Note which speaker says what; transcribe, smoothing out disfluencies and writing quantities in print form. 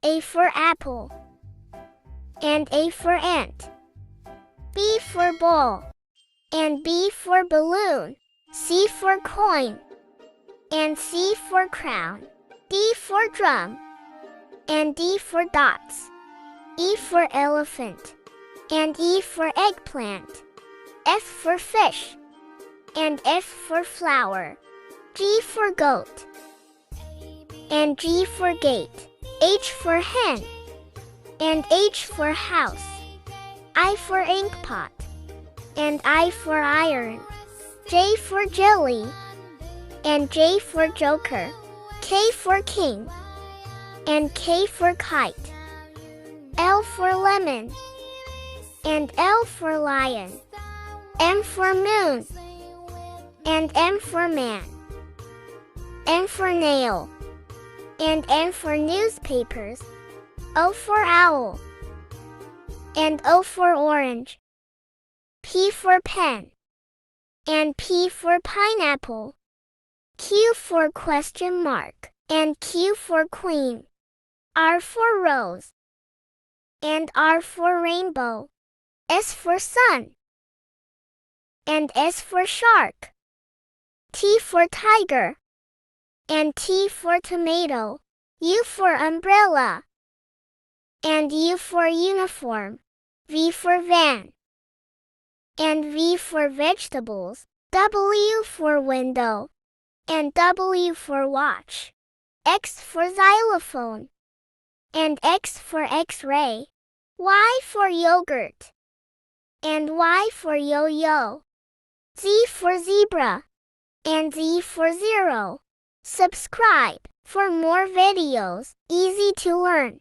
Speaker 1: A for apple, and A for ant. B for bowl, and B for balloon. C for coin, and C for crown. D for drum, and D for dots. E for elephant, and E for eggplant. F for fish, and F for flower. G for goat, and G for gate. H for hen, and H for house. I for ink pot, and I for iron. J for jelly, and J for joker. K for king, and K for kite. L for lemon, and L for lion. M for moon, and M for man. N for nail, and N for newspapers. O for owl, and O for orange. P for pen, and P for pineapple. Q for question mark, and Q for queen. R for rose, and R for rainbow. S for sun, and S for shark. T for tiger, and T for tomato. U for umbrella, and U for uniform. V for van, and V for vegetables. W for window, and W for watch. X for xylophone, and X for x-ray. Y for yogurt, and Y for yo-yo. Z for zebra, and Z for zero. Subscribe for more videos, easy to learn.